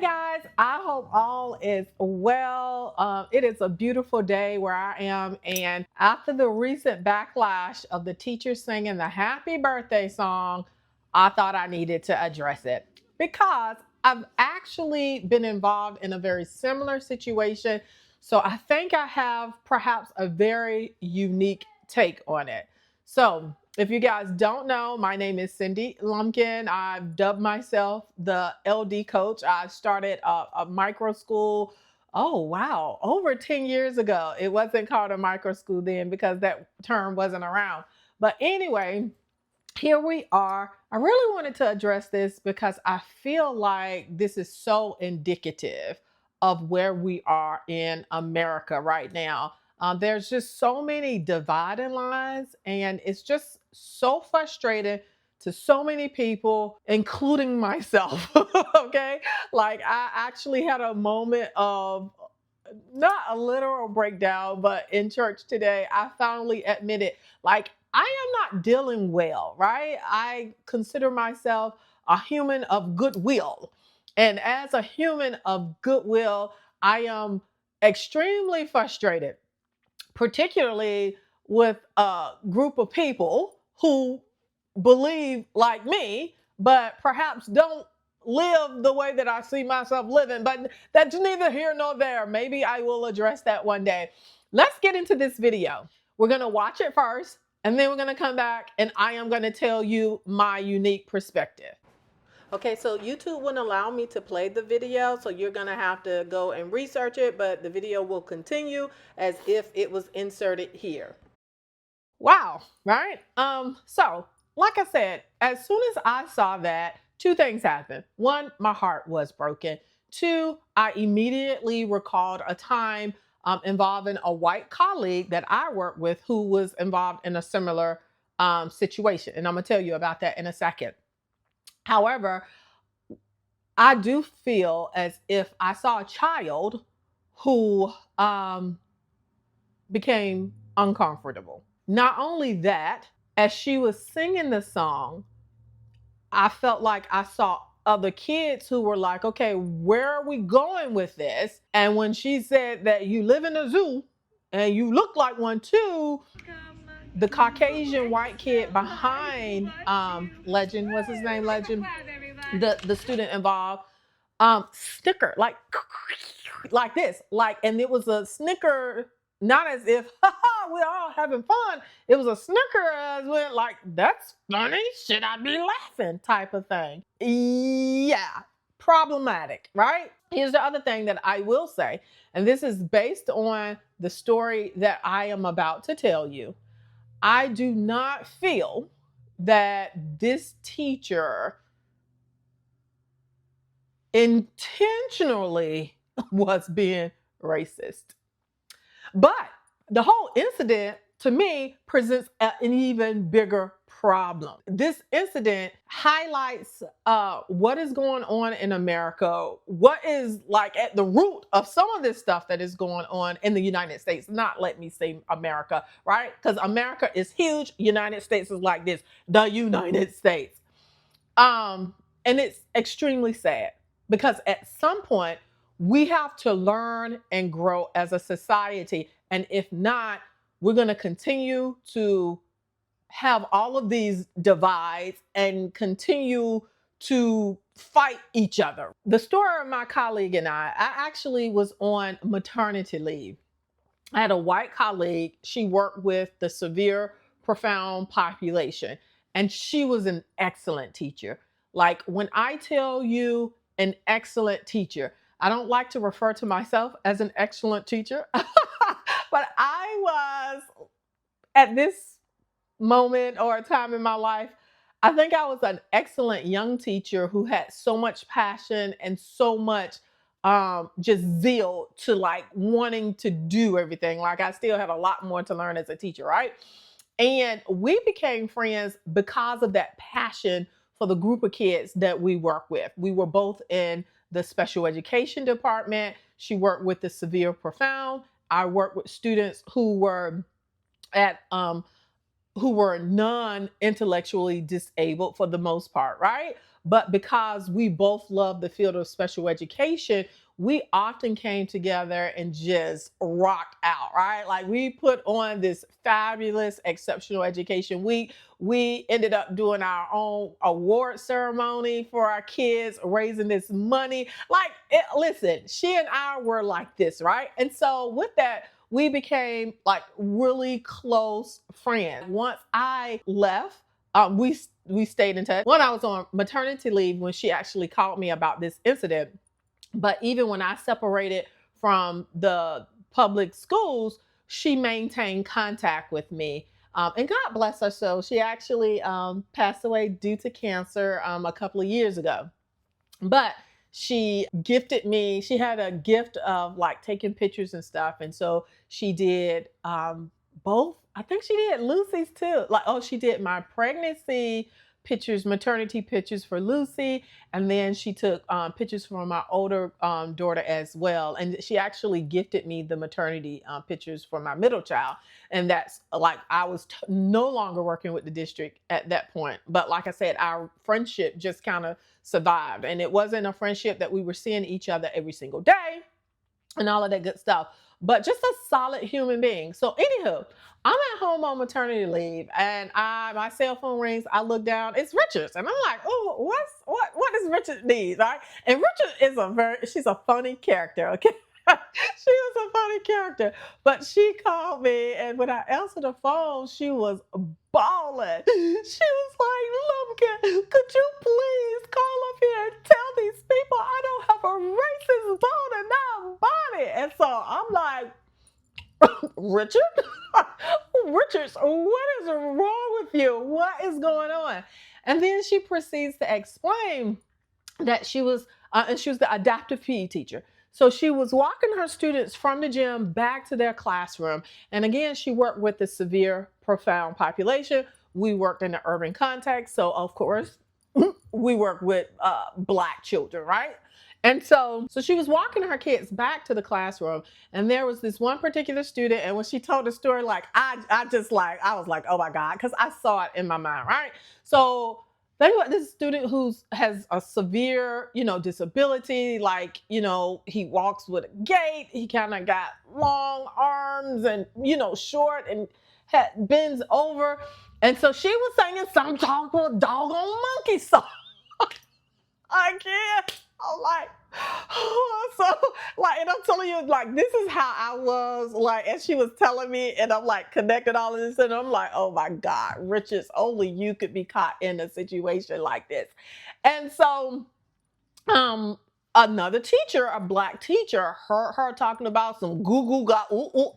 Guys, I hope all is well. It is a beautiful day where I am, and after the recent backlash of the teachers singing the happy birthday song, I thought I needed to address it because I've actually been involved in a very similar situation. So I think I have perhaps a very unique take on it. So, if you guys don't know, my name is Cindy Lumpkin. I've dubbed myself the LD coach. I started a micro school. Oh, wow. Over 10 years ago. It wasn't called a micro school then because that term wasn't around. But anyway, here we are. I really wanted to address this because I feel like this is so indicative of where we are in America right now. There's just so many dividing lines, and it's just so frustrating to so many people, including myself. Okay. Like, I actually had a moment of not a literal breakdown, but in church today, I finally admitted, like, I am not dealing well, right? I consider myself a human of goodwill. And as a human of goodwill, I am extremely frustrated, particularly with a group of people who believe like me, but perhaps don't live the way that I see myself living. But that's neither here nor there. Maybe I will address that one day. Let's get into this video. We're going to watch it first, and then we're going to come back and I am going to tell you my unique perspective. Okay, so YouTube wouldn't allow me to play the video, so you're gonna have to go and research it, but the video will continue as if it was inserted here. Wow, right? So like I said, as soon as I saw that, two things happened. One, my heart was broken. Two, I immediately recalled a time involving a white colleague that I worked with who was involved in a similar situation. And I'm gonna tell you about that in a second. However, I do feel as if I saw a child who became uncomfortable. Not only that, as she was singing the song, I felt like I saw other kids who were like, okay, where are we going with this? And when she said that you live in a zoo and you look like one too, the Caucasian white kid behind Legend, what's his name? Legend, the student involved, snicker like this, like, and it was a snicker, not as if we're all having fun. It was a snicker as when, like, that's funny, should I be laughing type of thing. Yeah, problematic, right? Here's the other thing that I will say, and this is based on the story that I am about to tell you. I do not feel that this teacher intentionally was being racist. But the whole incident to me presents an even bigger problem. This incident highlights what is going on in America, what is like at the root of some of this stuff that is going on in the United States. Not let me say America, right? Because America is huge. United States is like this, the United States. And it's extremely sad because at some point we have to learn and grow as a society. And if not, we're going to continue to have all of these divides and continue to fight each other. The story of my colleague and I actually was on maternity leave. I had a white colleague. She worked with the severe, profound population, and she was an excellent teacher. Like, when I tell you an excellent teacher, I don't like to refer to myself as an excellent teacher, but I was at this moment or a time in my life. I think I was an excellent young teacher who had so much passion and so much just zeal to like wanting to do everything. Like, I still have a lot more to learn as a teacher, right? And we became friends because of that passion for the group of kids that we work with. We were both in the special education department. She worked with the severe profound. I worked with students who were at who were non-intellectually disabled for the most part, right? but because we both love the field of special education, we often came together and just rocked out, right? Like we put on this fabulous exceptional education week. We ended up doing our own award ceremony for our kids, raising this money. Listen, she and I were like this, right? And so with that, we became like really close friends. Once I left, we stayed in touch. When I was on maternity leave, when she actually called me about this incident, but even when I separated from the public schools, she maintained contact with me. And God bless her soul. She actually passed away due to cancer a couple of years ago. But she gifted me, she had a gift of like taking pictures and stuff. And so she did both, I think she did Lucy's too. Like, oh, she did my pregnancy pictures, maternity pictures for Lucy. And then she took pictures for my older daughter as well. And she actually gifted me the maternity pictures for my middle child. And that's like, I was no longer working with the district at that point. But like I said, our friendship just kind of survived. And it wasn't a friendship that we were seeing each other every single day and all of that good stuff, but just a solid human being. So anywho, I'm at home on maternity leave and my cell phone rings. I look down, it's Richards. And I'm like, oh, what does Richard need? Right? And Richard is she's a funny character, okay? She was a funny character. But she called me, and when I answered the phone, she was bawling. She was like, Lumpkin, could you please call up here and tell these people I don't have a racist bone in my body? And so I'm like, Richard? Richards, what is wrong with you? What is going on? And then she proceeds to explain that she was the adaptive PE teacher. So she was walking her students from the gym back to their classroom. And again, she worked with the severe, profound population. We worked in the urban context. So of course, we work with Black children, right? And so she was walking her kids back to the classroom, and there was this one particular student. And when she told the story, like I was like, oh my God, because I saw it in my mind, right? So think about this student has a severe, disability. Like, he walks with a gait. He kind of got long arms and, short and bends over. And so she was singing some talk with a doggone monkey song. I can't. I'm like, and I'm telling you, like, this is how I was, like, as she was telling me, and I'm like, connected all of this, and I'm like, oh my God, Richards, only you could be caught in a situation like this. And so, another teacher, a Black teacher, heard her talking about some goo goo ga ooh ooh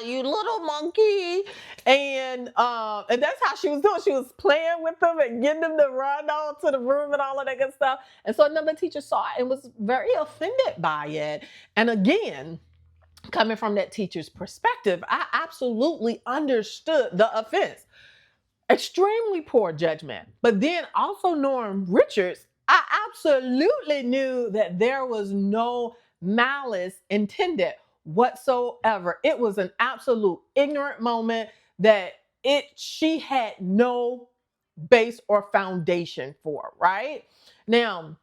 you little monkey, and that's how she was doing. She was playing with them and getting them to run on to the room and all of that good stuff. And so another teacher saw it and was very offended by it. And again, coming from that teacher's perspective, I absolutely understood the offense. Extremely poor judgment. But then also knowing Richards, I absolutely knew that there was no malice intended whatsoever. It was an absolute ignorant moment that she had no base or foundation for, right? Now,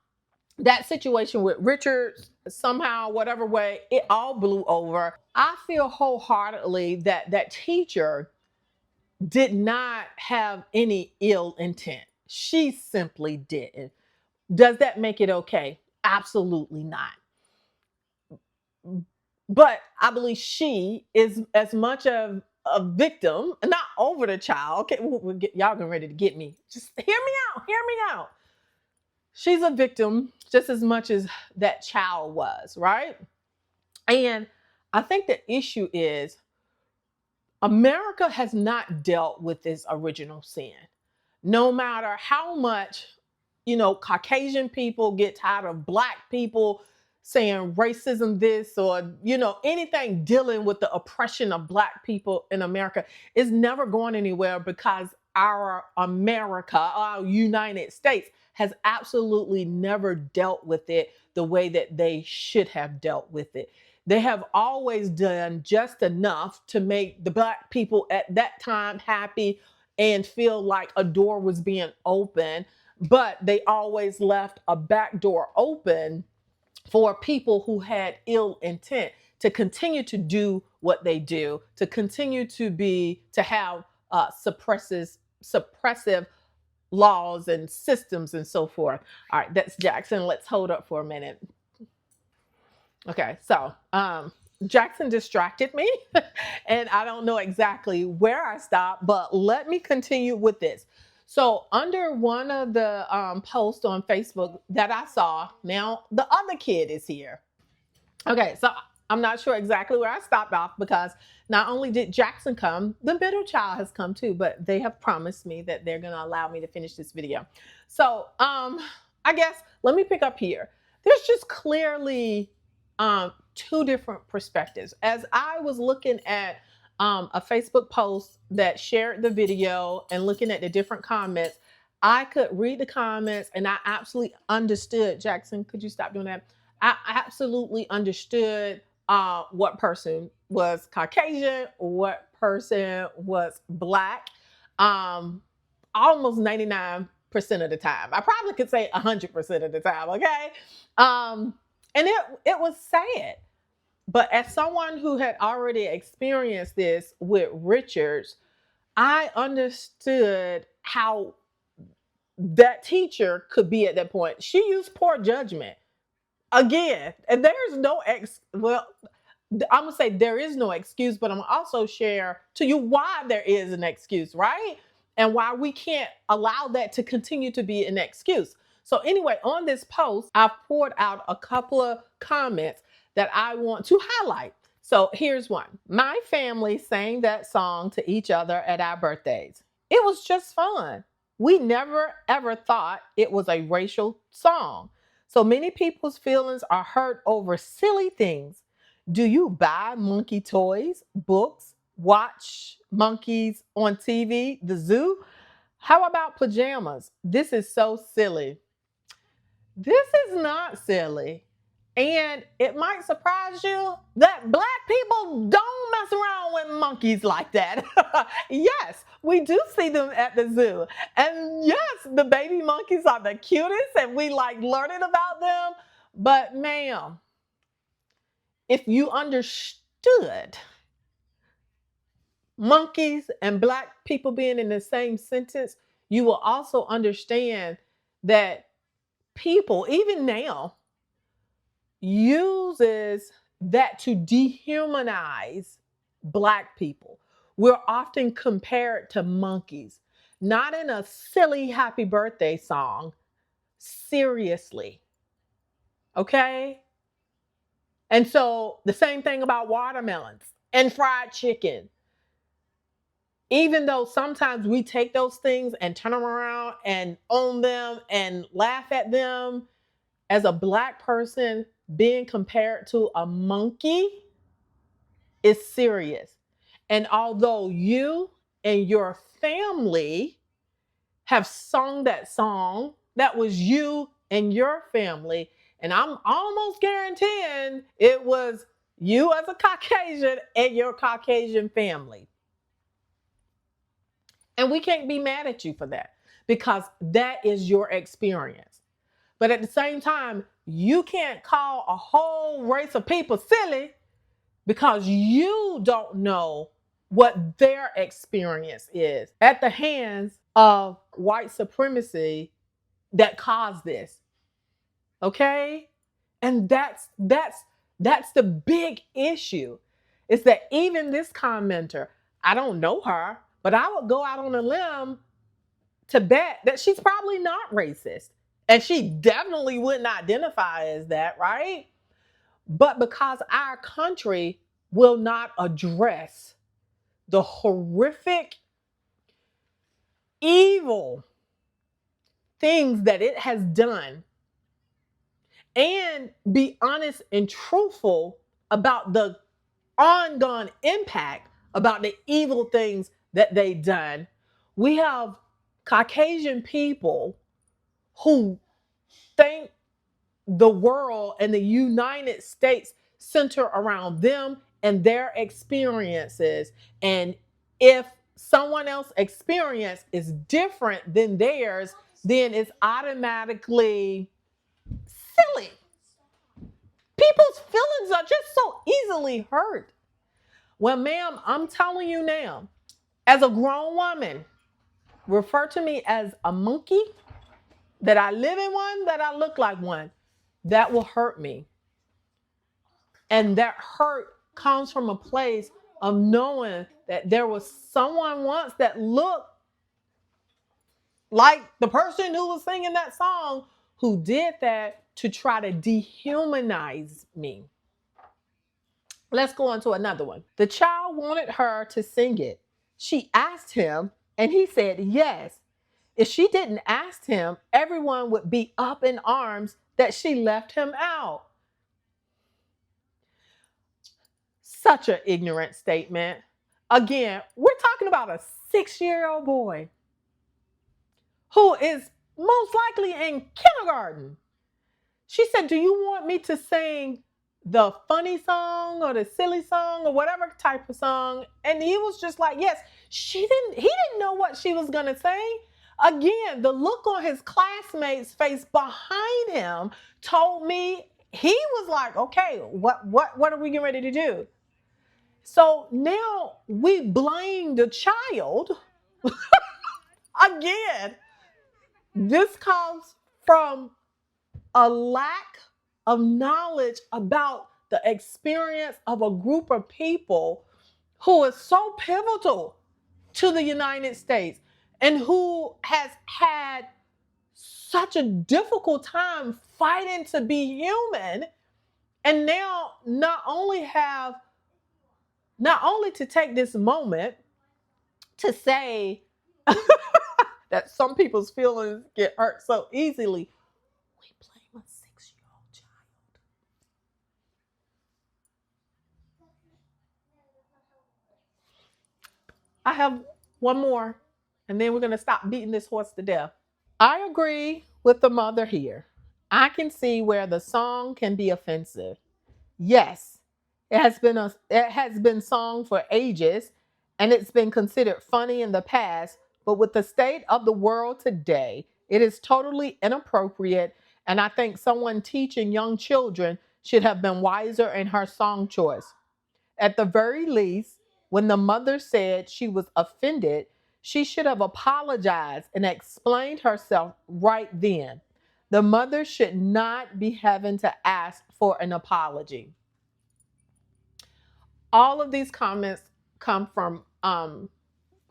that situation with Richards, somehow, whatever way, it all blew over. I feel wholeheartedly that that teacher did not have any ill intent. She simply didn't. Does that make it okay? Absolutely not. But I believe she is as much of a victim, not over the child. Okay, y'all getting ready to get me. Just hear me out. Hear me out. She's a victim just as much as that child was, right? And I think the issue is America has not dealt with this original sin. No matter how much, Caucasian people get tired of Black people saying racism this or, anything dealing with the oppression of Black people in America is never going anywhere because our America, our United States has absolutely never dealt with it the way that they should have dealt with it. They have always done just enough to make the Black people at that time happy and feel like a door was being opened. but they always left a back door open for people who had ill intent to continue to do what they do, to continue to have suppressive laws and systems and so forth. All right, that's Jackson. Let's hold up for a minute. Okay, so Jackson distracted me, and I don't know exactly where I stopped, but let me continue with this. So, under one of the posts on Facebook that I saw, now the other kid is here. Okay, so I'm not sure exactly where I stopped off because not only did Jackson come, the middle child has come too, but they have promised me that they're going to allow me to finish this video. So, I guess let me pick up here. There's just clearly two different perspectives. As I was looking at a Facebook post that shared the video and looking at the different comments, I could read the comments and I absolutely understood. Jackson, could you stop doing that? I absolutely understood what person was Caucasian, what person was Black, almost 99% of the time. I probably could say 100% of the time, okay? And it was sad. But as someone who had already experienced this with Richards, I understood how that teacher could be at that point. She used poor judgment again, and there's no I'm gonna say there is no excuse, but I'm gonna also share to you why there is an excuse, right? And why we can't allow that to continue to be an excuse. So anyway, on this post, I've poured out a couple of comments that I want to highlight. So here's one. My family sang that song to each other at our birthdays. It was just fun. We never ever thought it was a racial song. So many people's feelings are hurt over silly things. Do you buy monkey toys, books, watch monkeys on TV, the zoo? How about pajamas? This is so silly. This is not silly. And it might surprise you that Black people don't mess around with monkeys like that. Yes, we do see them at the zoo. And yes, the baby monkeys are the cutest and we like learning about them. But ma'am, if you understood monkeys and Black people being in the same sentence, you will also understand that people, even now, uses that to dehumanize Black people. We're often compared to monkeys, not in a silly happy birthday song, seriously. Okay? And so the same thing about watermelons and fried chicken. Even though sometimes we take those things and turn them around and own them and laugh at them, as a Black person, being compared to a monkey is serious. And although you and your family have sung that song, that was you and your family, and I'm almost guaranteeing it was you as a Caucasian and your Caucasian family. And we can't be mad at you for that because that is your experience. But at the same time, you can't call a whole race of people silly because you don't know what their experience is at the hands of white supremacy that caused this. Okay? And that's the big issue. Is that even this commenter, I don't know her, but I would go out on a limb to bet that she's probably not racist. And she definitely wouldn't identify as that, right? But because our country will not address the horrific, evil things that it has done and be honest and truthful about the ongoing impact about the evil things that they've done, we have Caucasian people who think the world and the United States center around them and their experiences. And if someone else's experience is different than theirs, then it's automatically silly. People's feelings are just so easily hurt. Well, ma'am, I'm telling you now, as a grown woman, refer to me as a monkey, that I live in one, that I look like one. That will hurt me. And that hurt comes from a place of knowing that there was someone once that looked like the person who was singing that song, who did that to try to dehumanize me. Let's go on to another one. The child wanted her to sing it. She asked him, and he said yes. If she didn't ask him, everyone would be up in arms that she left him out. Such an ignorant statement. Again, we're talking about a 6-year-old boy who is most likely in kindergarten. She said, do you want me to sing the funny song or the silly song or whatever type of song? And he was just like, yes. He didn't know what she was going to sing. Again, the look on his classmates' face behind him told me he was like, okay, what are we getting ready to do? So now we blame the child. Again, this comes from a lack of knowledge about the experience of a group of people who is so pivotal to the United States and who has had such a difficult time fighting to be human, and now not only to take this moment to say that some people's feelings get hurt so easily. We blame a 6-year-old child. I have one more, and then we're going to stop beating this horse to death. I agree with the mother here. I can see where the song can be offensive. Yes, it has been sung for ages, and it's been considered funny in the past, but with the state of the world today, it is totally inappropriate, and I think someone teaching young children should have been wiser in her song choice. At the very least, when the mother said she was offended, she should have apologized and explained herself right then. The mother should not be having to ask for an apology. All of these comments come from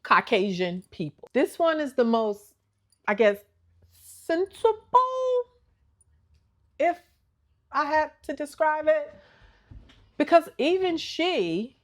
Caucasian people. This one is the most, I guess, sensible, if I had to describe it, because even she,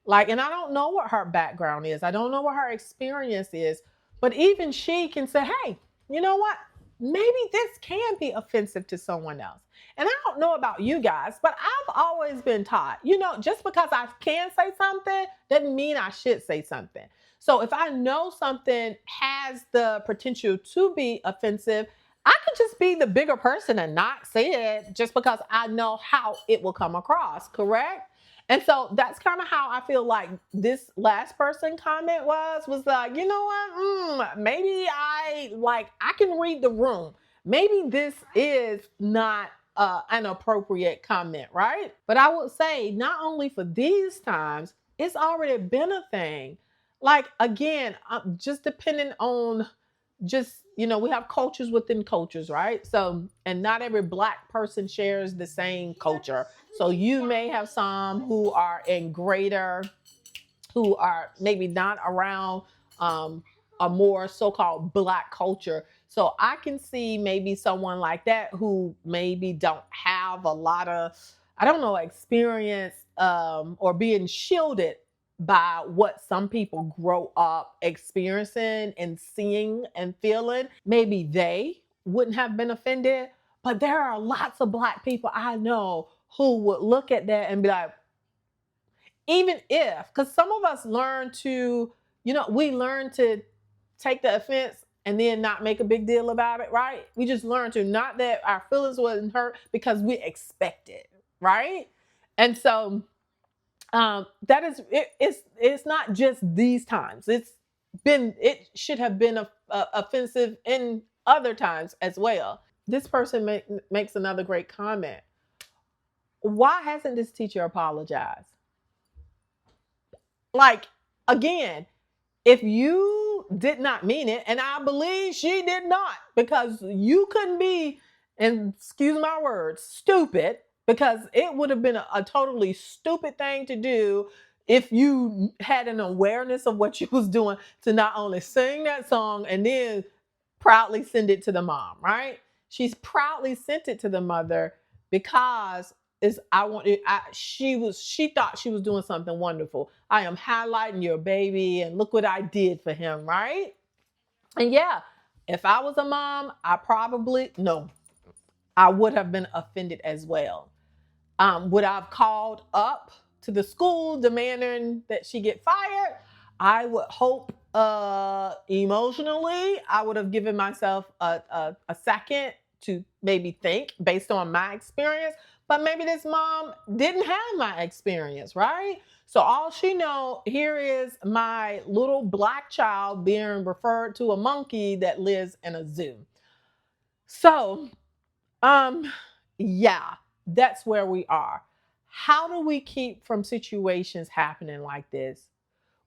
like, and I don't know what her background is, I don't know what her experience is, but even she can say, hey, you know what? Maybe this can be offensive to someone else. And I don't know about you guys, but I've always been taught, just because I can say something doesn't mean I should say something. So if I know something has the potential to be offensive, I could just be the bigger person and not say it just because I know how it will come across, correct? And so that's kind of how I feel like this last person comment was like, you know what? Maybe I can read the room. Maybe this is not an appropriate comment, right? But I would say not only for these times, it's already been a thing. Like, again, just depending on we have cultures within cultures, right? So, and not every Black person shares the same culture. So you may have some who are who are maybe not around a more so-called Black culture. So I can see maybe someone like that who maybe don't have a lot of, I don't know, experience or being shielded by what some people grow up experiencing and seeing and feeling. Maybe they wouldn't have been offended, but there are lots of Black people I know who would look at that and be like, even if, because some of us learn to, we learn to take the offense and then not make a big deal about it, right? We just learn to, not that our feelings wasn't hurt because we expect it, right? And so that is, it's not just these times. It should have been offensive in other times as well. This person makes another great comment. Why hasn't this teacher apologized? Like, again, if you did not mean it, and I believe she did not, because you couldn't be, and excuse my words, stupid, because it would have been a totally stupid thing to do if you had an awareness of what you was doing, to not only sing that song and then proudly send it to the mom, right? She's proudly sent it to the mother because is I wanted she thought she was doing something wonderful. I am highlighting your baby and look what I did for him, right? And yeah, if I was a mom, I probably no, I would have been offended as well. Would I have called up to the school demanding that she get fired? I would hope emotionally, I would have given myself a second to maybe think based on my experience. But maybe this mom didn't have my experience, right? So all she know, here is my little black child being referred to a monkey that lives in a zoo. So um, yeah, that's where we are. How do we keep from situations happening like this?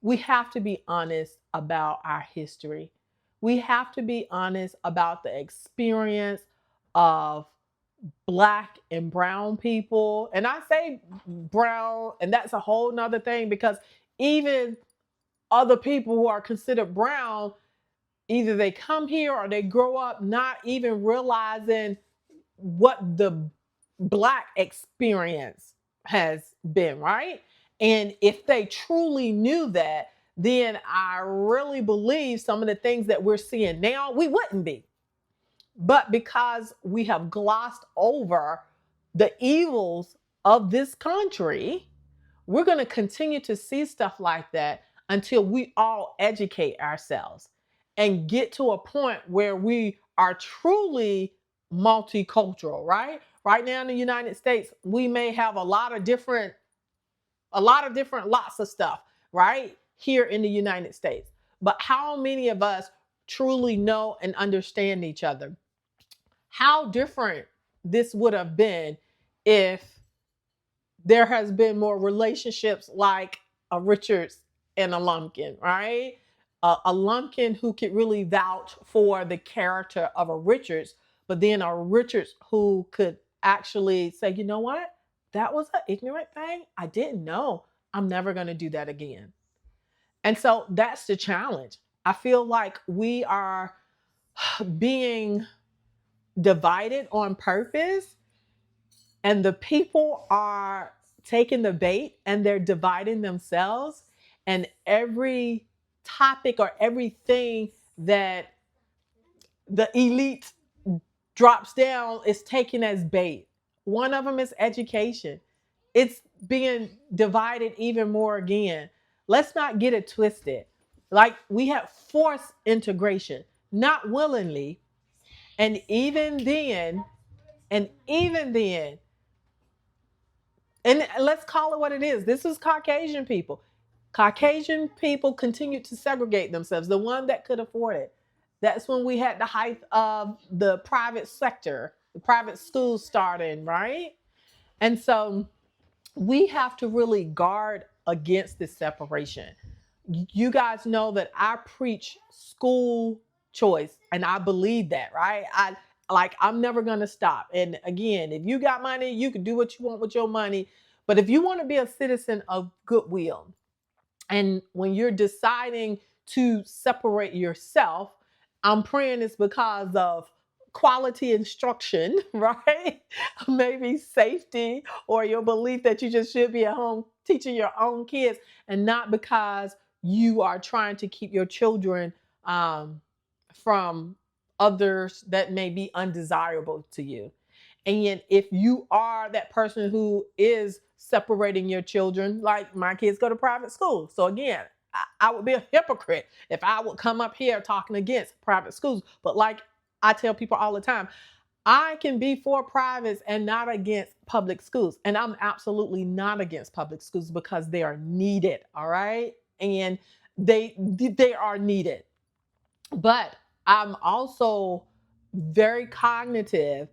We have to be honest about our history. We have to be honest about the experience of black and brown people. And I say brown, and that's a whole nother thing because even other people who are considered brown, either they come here or they grow up not even realizing what the black experience has been, right? And if they truly knew that, then I really believe some of the things that we're seeing now, we wouldn't be. But because we have glossed over the evils of this country, we're going to continue to see stuff like that until we all educate ourselves and get to a point where we are truly multicultural, right? Right now in the United States, we may have a lot of different lots of stuff, right? Here in the United States. But how many of us truly know and understand each other? How different this would have been if there has been more relationships like a Richards and a Lumpkin, right? A Lumpkin who could really vouch for the character of a Richards, but then a Richards who could actually say, you know what? That was an ignorant thing. I didn't know. I'm never going to do that again. And so that's the challenge. I feel like we are being divided on purpose, and the people are taking the bait and they're dividing themselves, and every topic or everything that the elite drops down is taken as bait. One of them is education. It's being divided even more again. Let's not get it twisted. Like, we have forced integration, not willingly. And even then, and let's call it what it is. This is Caucasian people. Caucasian people continued to segregate themselves, the one that could afford it. That's when we had the height of the private sector, the private schools starting, right? And so we have to really guard against this separation. You guys know that I preach school choice, and I believe that, right? I'm never going to stop. And again, if you got money, you can do what you want with your money. But if you want to be a citizen of goodwill, and when you're deciding to separate yourself, I'm praying it's because of quality instruction, right? Maybe safety, or your belief that you just should be at home teaching your own kids, and not because you are trying to keep your children from others that may be undesirable to you. And if you are that person who is separating your children, like my kids go to private school. So again, I would be a hypocrite if I would come up here talking against private schools. But like I tell people all the time, I can be for privates and not against public schools. And I'm absolutely not against public schools because they are needed, all right? And they are needed. But I'm also very cognitive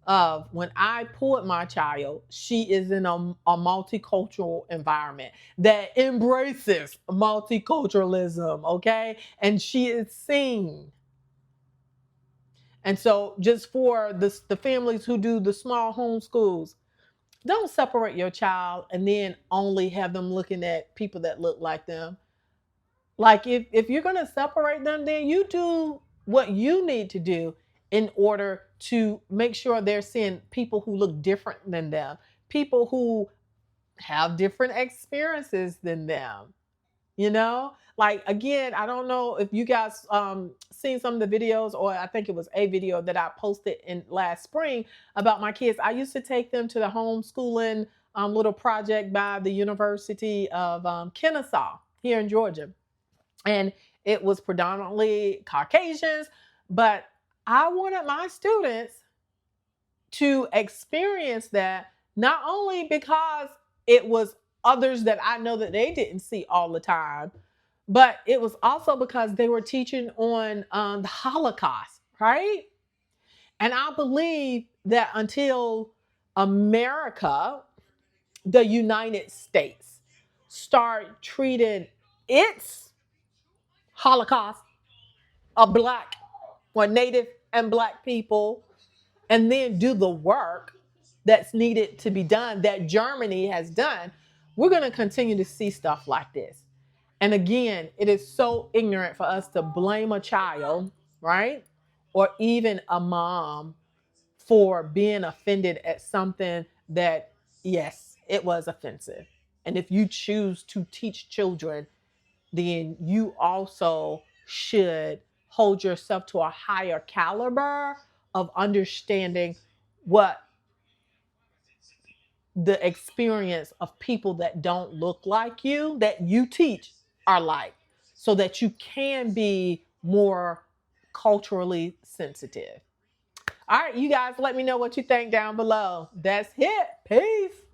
of when I pull my child, she is in a multicultural environment that embraces multiculturalism, okay? And she is seen. And so, just for the families who do the small homeschools, don't separate your child and then only have them looking at people that look like them. Like, if you're going to separate them, then you do what you need to do in order to make sure they're seeing people who look different than them, people who have different experiences than them. Like, again, I don't know if you guys seen some of the videos, or I think it was a video that I posted in last spring about my kids. I used to take them to the homeschooling little project by the University of Kennesaw here in Georgia, and it was predominantly Caucasians, but I wanted my students to experience that, not only because it was others that I know that they didn't see all the time, but it was also because they were teaching on the Holocaust, right? And I believe that until America, the United States, start treating its Holocaust of Black or Native and Black people, and then do the work that's needed to be done that Germany has done, we're going to continue to see stuff like this. And again, it is so ignorant for us to blame a child, right? Or even a mom for being offended at something that, yes, it was offensive. And if you choose to teach children, then you also should hold yourself to a higher caliber of understanding what the experience of people that don't look like you, that you teach, are like, so that you can be more culturally sensitive. All right, you guys, let me know what you think down below. That's it. Peace.